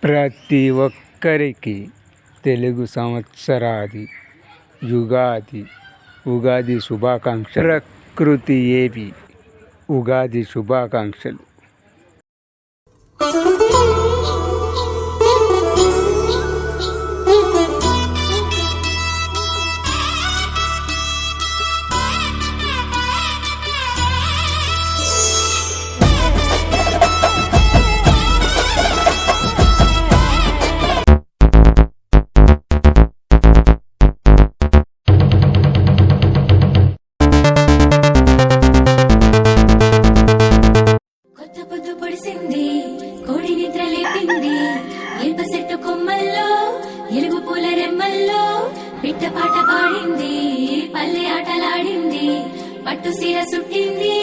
ప్రతి ఒక్కరికి తెలుగు సంవత్సరాది ఉగాది శుభాకాంక్షలు. ప్రకృతి ఏవి ఉగాది శుభాకాంక్షలు. కోడి నిద్ర లేపింది ఇల్ప చెట్టు కొమ్మల్లో ఎలుగు పూల రెమ్మల్లో పిట్ట పాట పాడింది పల్లె ఆటలాడింది పట్టు సీర సుట్టింది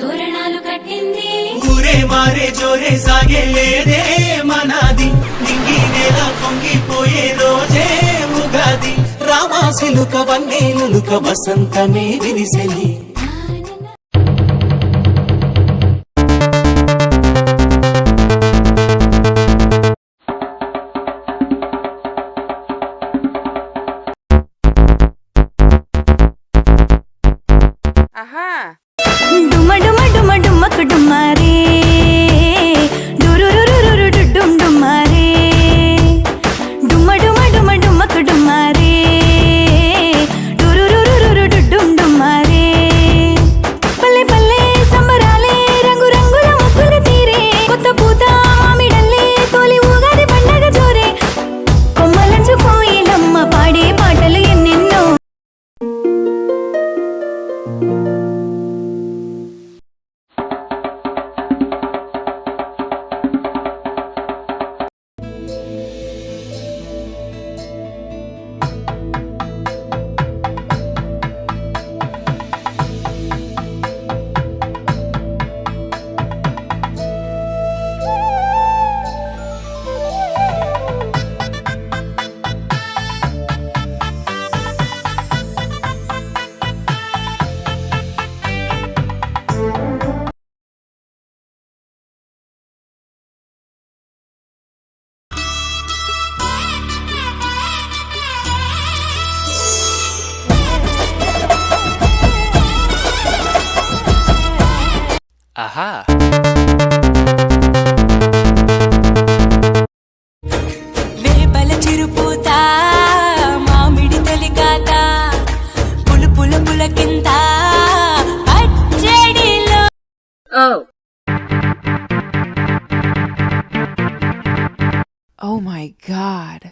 తోరణాలు కట్టింది ఊరే మారే జోరే సాగే లేదే మనాది నింగి నేల పొంగిపోయే రోజే ఉగాది రామాసిలుక వన్నేలుక వసంతమే విరిసెలి. డుమ డుమ డుమ డుమ్మకు డుమ్మారే డురురురురు డుడ్డుం డుమ్మారే డుమ డుమ డుమ డుమ్మకు డుమ్మారే డురురురురు డుడ్డుం డుమ్మారే పల్లె పల్లె సంబరాలే రంగు రంగుల ముగ్గులు తీరే కొత్త పూత మామిడల్లే తోలి ఉగాది పండగ జోరే కొమ్మలంచు కోయిలమ్మ పాడే పాటలు ఎన్నెన్నో. ఆహా వేపల చిరుపూత మామిడి తొలికాత పులు పుల పులకింత పచ్చడిలో. Oh my God.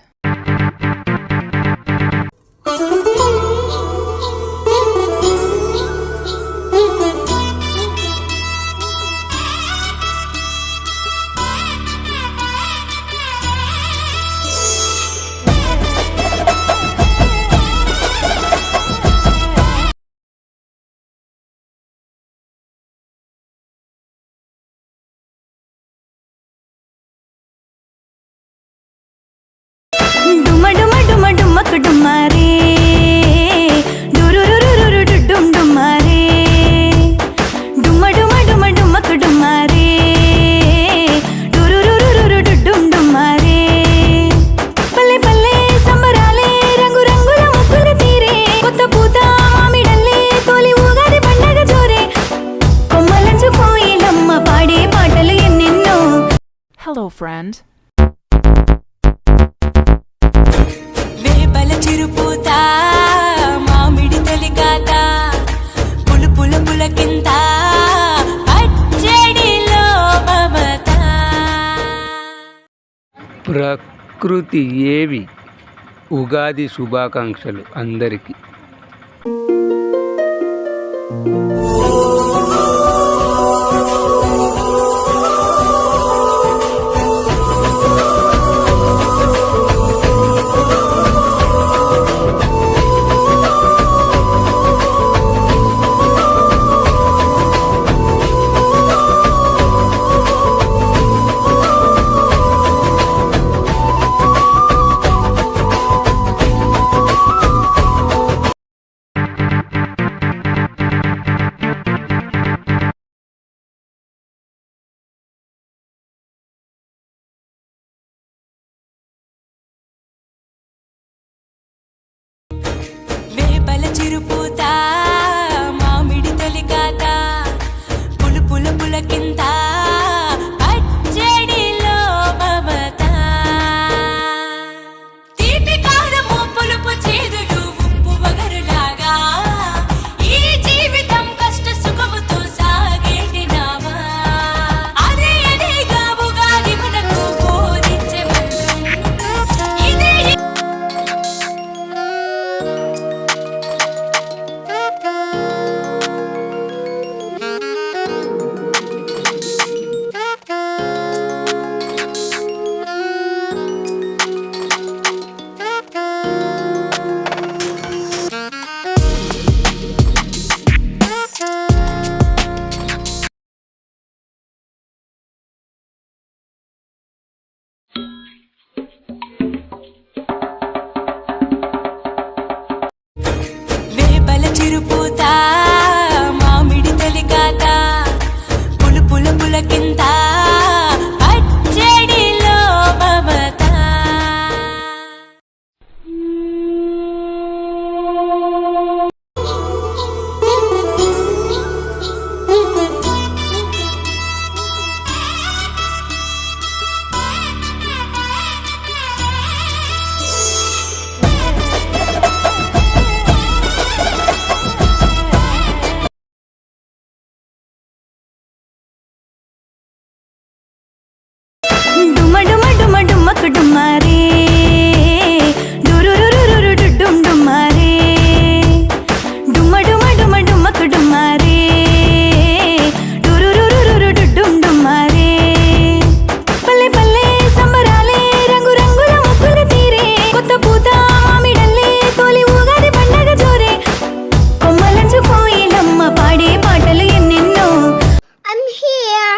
డుమ డుమ డుమ డుమ్మకు డుమ్మారే డురురురురు డుడ్డుం డుమ్మారే డుమ డుమ డుమ డుమ్మకు డుమ్మారే డురురురురు డుడ్డుం డుమ్మారే పల్లె పల్లె సంబరాలే రంగు రంగుల ముగ్గులు తీరే కొత్త పూత మామిడల్లే తోలి ఉగాది పండగ జోరే కొమ్మలంచు కోయిలమ్మ పాడే పాటలు ఎన్నెన్నో. Hello, friend. వేపల చిరుపూత మామిడి తొలికాత పులు పుల పులకింత పచ్చడిలో మమత. ప్రకృతి ఏవి ఉగాది శుభాకాంక్షలు అందరికీ. డుమ్మకు డుమ్మారే డురురురురు డుమ్ డుమ్మారే డుమ్మ డుమ్మ డుమ్మ డుమ్మకు డుమ్మారే డురురురురు డుమ్ డుమ్మారే పల్లె పల్లె సంబరాలే రంగు రంగుల ముగ్గులు తీరే కొత్త పూత మామిడల్లే తోలి ఊగాది పండగ జోరే కొమ్మలంచు కోయిలమ్మ పాడే పాటలు ఎన్నెన్నో I'm here.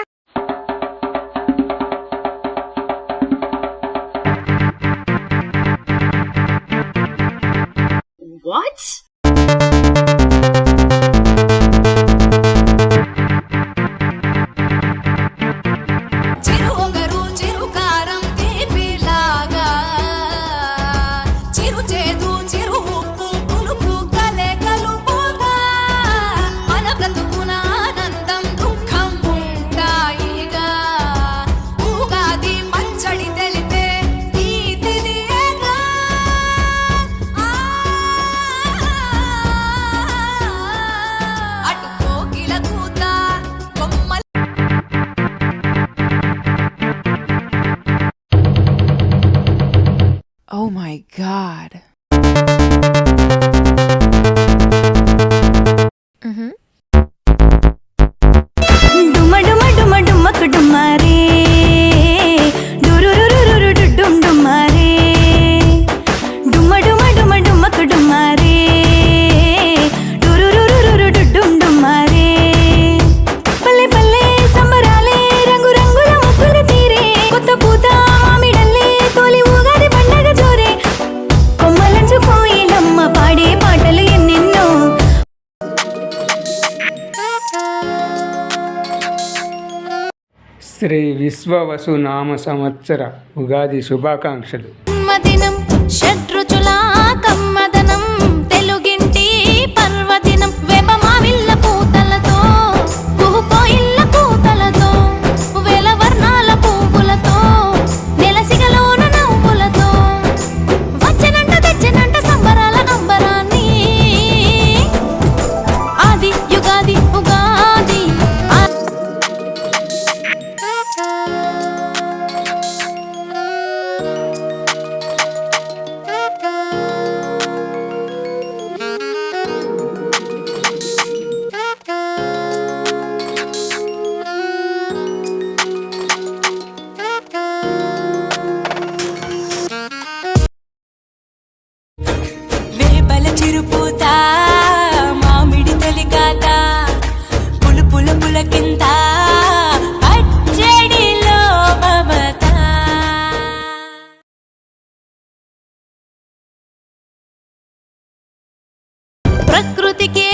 What? చిరు ఒగరు చిరు కారం తీపిలాగా చిరు చేదు చిరు ఉప్పు పులుపు కలే కలుపుగా మన బ్రతుకున ఆనందం దుఃఖం ఉంటాయిగా ఉగాది పచ్చడి తెలిపే ఈ తిదియేగా అటు కోకిల కూత కొమ్మ Oh my god. డుమ్మ డుమ్మ డుమ్మ డుమ్మకు డుమ్మారే డురురురురు డుమ్ డుమ్మారే డుమ్మ డుమ్మ డుమ్మ డుమ్మకు డుమ్మారే డురురురురు డుమ్ డుమ్మారే పల్లె పల్లె సంబరాలే రంగు రంగుల ముగ్గులు తీరే కొత్త పూత మామిడల్లే తోలి ఊగాది పండగ జోరే కొమ్మలంచు కోయిలమ్మ పాడే పాటలు ఎన్నెన్నో శ్రీ విశ్వవసునామ సంవత్సర ఉగాది శుభాకాంక్షలు. జన్మదినం షడ్రుచుల కమ్మదనం తెలుగింటి పర్వదినం వేప మావిళ్ళ పూతలతో కుహుకోయిళ్ళ కూతలతో వేల వర్ణాల పువ్వులతో నెలసిగలోన నవ్వులతో వచ్చనంట తెచ్చనంట సంబరాల అంబరాన్ని ఆది యుగాది ఉగాది వేపల చిరుపూత మామిడి తొలికాత పులుపుల పులకింత పచ్చడిలో మమత ప్రకృతికే